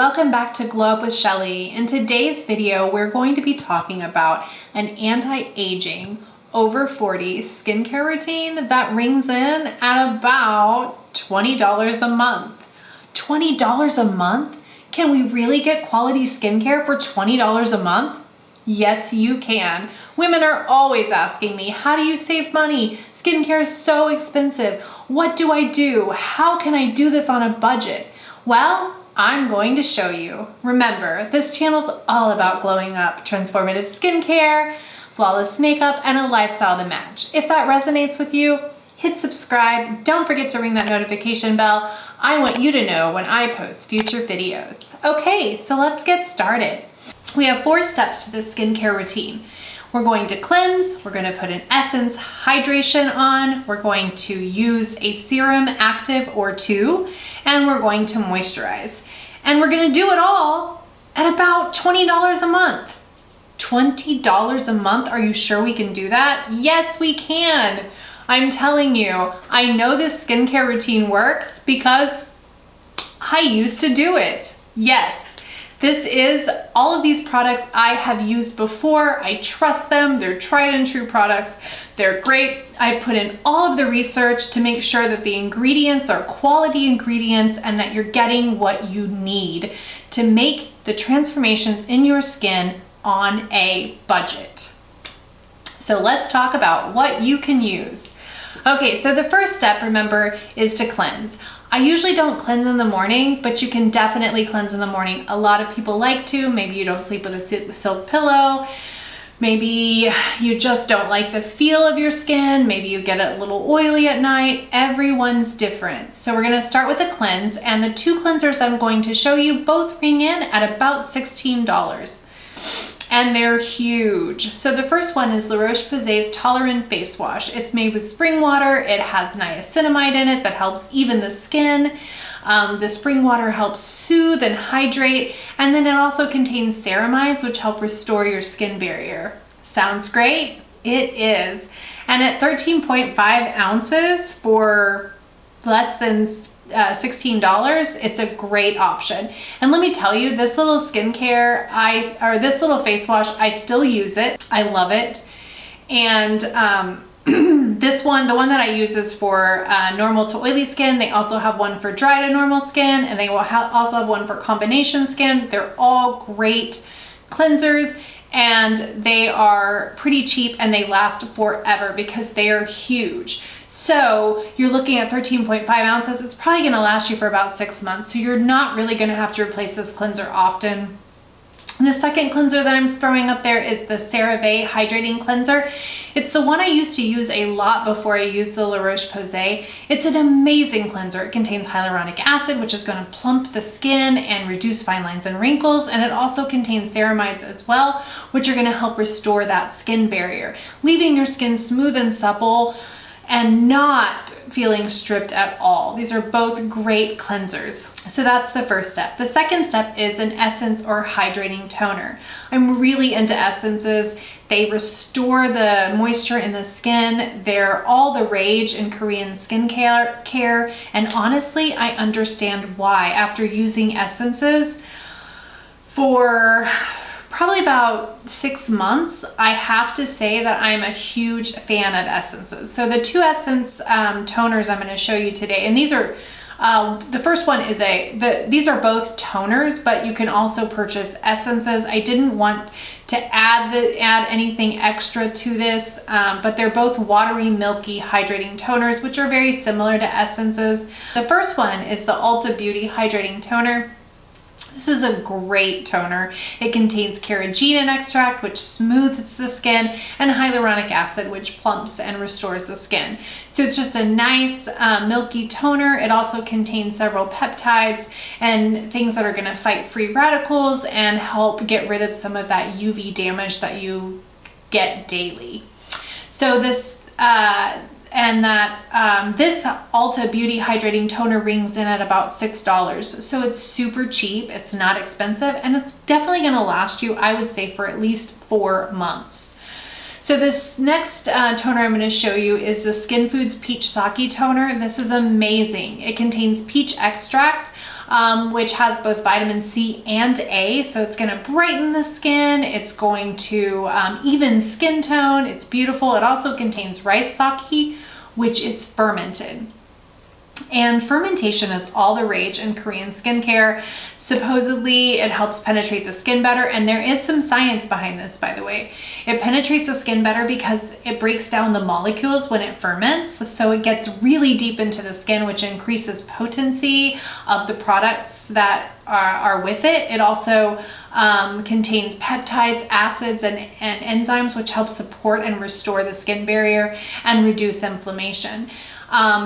welcome back to Glow Up with Shelly. In today's video, we're going to be talking about an anti-aging over 40 skincare routine that rings in at about $20 a month. $20 a month? Can we really get quality skincare for $20 a month? Yes, you can. Women are always asking me, how do you save money? Skincare is so expensive. What do I do? How can I do this on a budget? Well, I'm going to show you. Remember, this channel's all about glowing up, transformative skincare, flawless makeup, and a lifestyle to match. If that resonates with you, hit subscribe. Don't forget to ring that notification bell. I want you to know when I post future videos. Okay, so let's get started. We have 4 steps to this skincare routine. We're going to cleanse, we're going to put an essence hydration on, we're going to use a serum active or 2, and we're going to moisturize. And we're going to do it all at about $20 a month. $20 a month? Are you sure we can do that? Yes, we can. I'm telling you, I know this skincare routine works because I used to do it. Yes. This is all of these products I have used before. I trust them. They're tried and true products. They're great. I put in all of the research to make sure that the ingredients are quality ingredients and that you're getting what you need to make the transformations in your skin on a budget. So let's talk about what you can use. Okay, so the first step, remember, is to cleanse. I usually don't cleanse in the morning, but you can definitely cleanse in the morning. A lot of people like to. Maybe you don't sleep with a silk pillow. Maybe you just don't like the feel of your skin. Maybe you get it a little oily at night. Everyone's different. So we're gonna start with a cleanse, and the 2 cleansers I'm going to show you both ring in at about $16. And they're huge. So the first one is the Roche-Posay's Toleriane Face Wash. It's made with spring water. It has niacinamide in it that helps even the skin. The spring water helps soothe and hydrate. And then it also contains ceramides, which help restore your skin barrier. Sounds great? It is. And at 13.5 ounces for less than $16, it's a great option. And let me tell you, this little skincare, this little face wash, I still use it. I love it. And this one, the one that I use is for normal to oily skin. They also have one for dry to normal skin, and they will also have one for combination skin. They're all great cleansers, and they are pretty cheap and they last forever because they are huge. So you're looking at 13.5 ounces. It's probably going to last you for about 6 months. So you're not really going to have to replace this cleanser often. The second cleanser that I'm throwing up there is the CeraVe Hydrating Cleanser. It's the one I used to use a lot before I used the La Roche-Posay. It's an amazing cleanser. It contains hyaluronic acid, which is going to plump the skin and reduce fine lines and wrinkles. And it also contains ceramides as well, which are going to help restore that skin barrier, leaving your skin smooth and supple and not feeling stripped at all. These are both great cleansers. So that's the first step. The second step is an essence or hydrating toner. I'm really into essences. They restore the moisture in the skin. They're all the rage in Korean skincare. And honestly, I understand why. After using essences for probably about 6 months, I have to say that I'm a huge fan of essences. So the 2 essence toners I'm going to show you today, and these are, the first one is these are both toners, but you can also purchase essences. I didn't want to add anything extra to this, but they're both watery, milky, hydrating toners, which are very similar to essences. The first one is the ULTA Beauty Hydrating Toner. This is a great toner. It contains carrageenan extract, which smooths the skin, and hyaluronic acid, which plumps and restores the skin. So it's just a nice milky toner. It also contains several peptides and things that are going to fight free radicals and help get rid of some of that UV damage that you get daily. So this this Ulta Beauty Hydrating Toner rings in at about $6. So it's super cheap, it's not expensive, and it's definitely going to last you, I would say, for at least 4 months. So this next toner I'm going to show you is the Skinfood's Peach Sake Toner. This is amazing. It contains peach extract, which has both vitamin C and A. So it's gonna brighten the skin. It's going to even skin tone. It's beautiful. It also contains rice sake, which is fermented. And fermentation is all the rage in Korean skincare. Supposedly it helps penetrate the skin better, and there is some science behind this, by the way. It penetrates the skin better because it breaks down the molecules when it ferments, so it gets really deep into the skin, which increases potency of the products that are with it. It also contains peptides, acids, and enzymes, which help support and restore the skin barrier and reduce inflammation.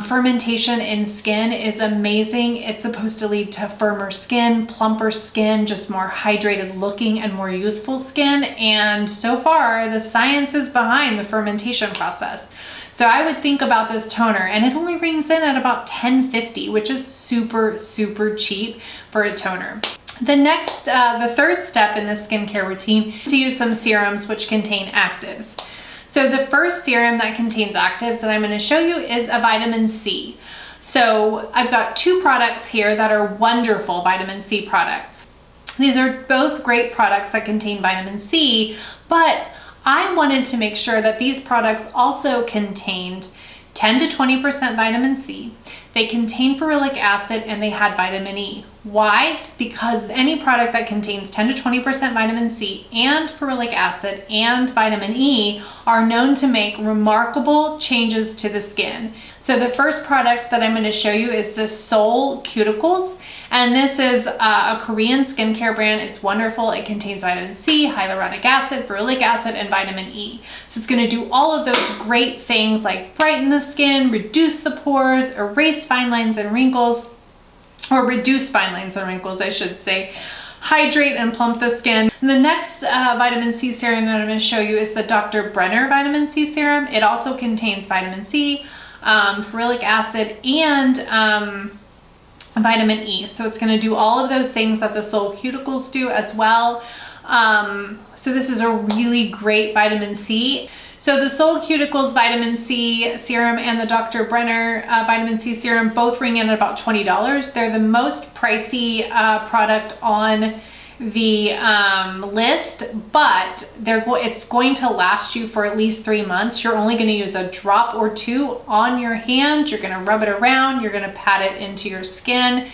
Fermentation in skin is amazing. It's supposed to lead to firmer skin, plumper skin, just more hydrated looking and more youthful skin. And so far, the science is behind the fermentation process. So I would think about this toner, and it only rings in at about $10.50, which is super, super cheap for a toner. The third step in the skincare routine is to use some serums which contain actives. So the first serum that contains actives that I'm going to show you is a vitamin C. So I've got two products here that are wonderful vitamin C products. These are both great products that contain vitamin C, but I wanted to make sure that these products also contained 10 to 20% vitamin C. They contain ferulic acid, and they had vitamin E. Why? Because any product that contains 10 to 20% vitamin C and ferulic acid and vitamin E are known to make remarkable changes to the skin. So the first product that I'm going to show you is the SeoulCeuticals, and this is a Korean skincare brand. It's wonderful. It contains vitamin C, hyaluronic acid, ferulic acid, and vitamin E. So it's going to do all of those great things like brighten the skin, reduce the pores, erase fine lines and wrinkles, or reduce fine lines and wrinkles, I should say, hydrate and plump the skin. And the next vitamin C serum that I'm going to show you is the Dr. Brenner vitamin C serum. It also contains vitamin C, ferulic acid, and vitamin E. So it's going to do all of those things that the SeoulCeuticals do as well. So this is a really great vitamin C. So the SeoulCeuticals vitamin C serum and the Dr. Brenner vitamin C serum both ring in at about $20. They're the most pricey product on the list, but it's going to last you for at least 3 months. You're only going to use a drop or two on your hand. You're going to rub it around. You're going to pat it into your skin.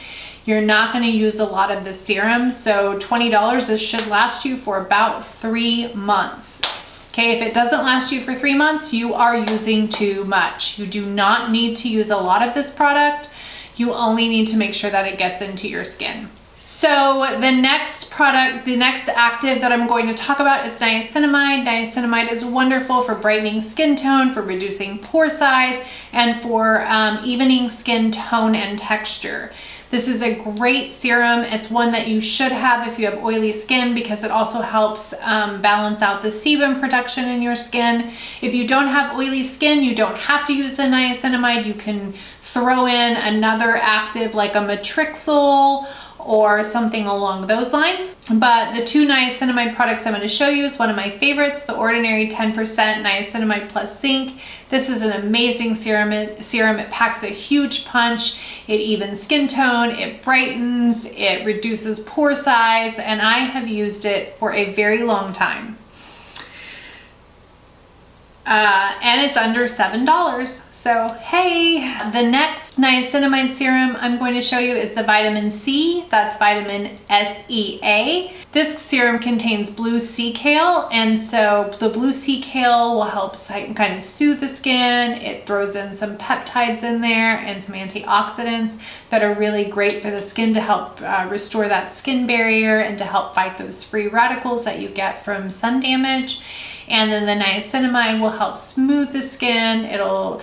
You're not going to use a lot of the serum. So $20, this should last you for about 3 months. Okay, if it doesn't last you for 3 months, you are using too much. You do not need to use a lot of this product. You only need to make sure that it gets into your skin. So the next product, the next active that I'm going to talk about is niacinamide. Niacinamide is wonderful for brightening skin tone, for reducing pore size, and for evening skin tone and texture. This is a great serum. It's one that you should have if you have oily skin, because it also helps balance out the sebum production in your skin. If you don't have oily skin, you don't have to use the niacinamide. You can throw in another active like a Matrixyl or something along those lines. But the two niacinamide products I'm going to show you is one of my favorites, the Ordinary 10% Niacinamide plus Zinc. This is an amazing serum. It packs a huge punch. It evens skin tone, it brightens, it reduces pore size, and I have used it for a very long time. And it's under $7. So, hey, the next niacinamide serum I'm going to show you is the vitamin C. That's vitamin SEA. This serum contains blue sea kale, and so the blue sea kale will help kind of soothe the skin. It throws in some peptides in there and some antioxidants that are really great for the skin to help restore that skin barrier and to help fight those free radicals that you get from sun damage. And then the niacinamide will help smooth the skin. It'll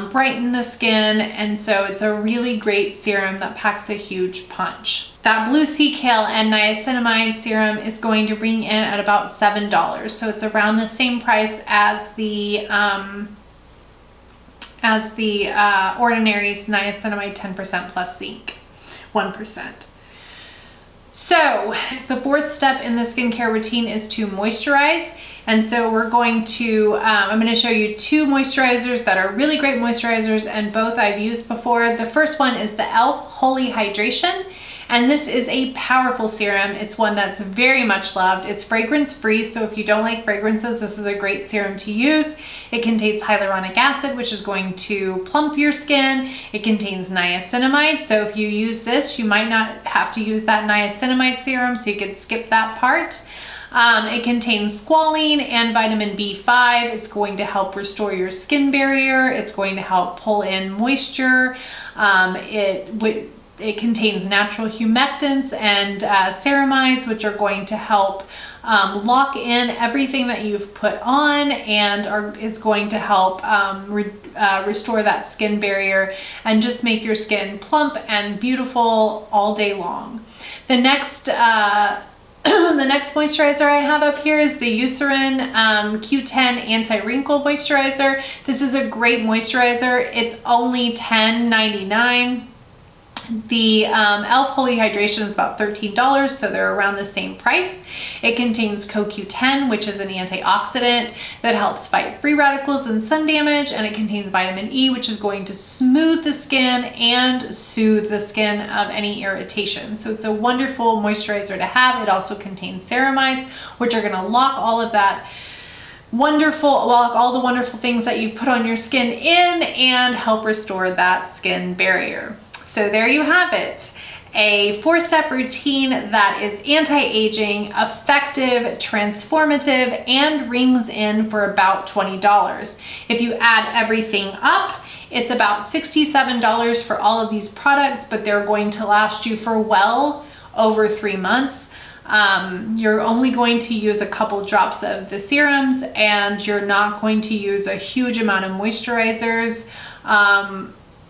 brighten the skin. And so it's a really great serum that packs a huge punch. That blue sea kale and niacinamide serum is going to bring in at about $7. So it's around the same price as the Ordinary's niacinamide 10% plus zinc, 1%. So the fourth step in the skincare routine is to moisturize. And so we're going to, I'm going to show you two moisturizers that are really great moisturizers, and both I've used before. The first one is the e.l.f. Holy Hydration, And this is a powerful serum. It's one that's very much loved. It's fragrance free, so if you don't like fragrances, this is a great serum to use. It contains hyaluronic acid, which is going to plump your skin. It contains niacinamide, so if you use this, you might not have to use that niacinamide serum, so you can skip that part. It contains squalene and vitamin B5. It's going to help restore your skin barrier. It's going to help pull in moisture. It contains natural humectants and ceramides, which are going to help lock in everything that you've put on, and is going to help restore that skin barrier and just make your skin plump and beautiful all day long. The next the next moisturizer I have up here is the Eucerin Q10 Anti-Wrinkle Moisturizer. This is a great moisturizer. It's only $10.99. The e.l.f. Holy Hydration is about $13, so they're around the same price. It contains CoQ10, which is an antioxidant that helps fight free radicals and sun damage, and it contains vitamin E, which is going to smooth the skin and soothe the skin of any irritation. So it's a wonderful moisturizer to have. It also contains ceramides, which are going to lock all of that all the wonderful things that you've put on your skin in and help restore that skin barrier. So there you have it, a 4-step routine that is anti-aging, effective, transformative, and rings in for about $20. If you add everything up, it's about $67 for all of these products, but they're going to last you for well over 3 months. You're only going to use a couple drops of the serums, and you're not going to use a huge amount of moisturizers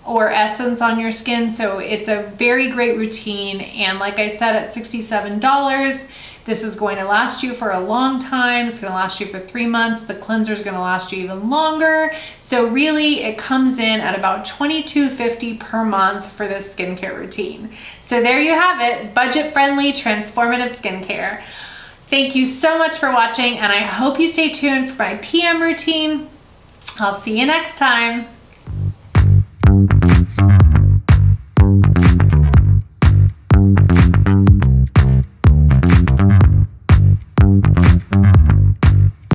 or essence on your skin. So it's a very great routine, and like I said, at $67, this is going to last you for a long time. It's going to last you for 3 months. The cleanser is going to last you even longer. So really, it comes in at about $22.50 per month for this skincare routine. So there you have it, budget-friendly, transformative skincare. Thank you so much for watching, and I hope you stay tuned for my PM routine. I'll see you next time.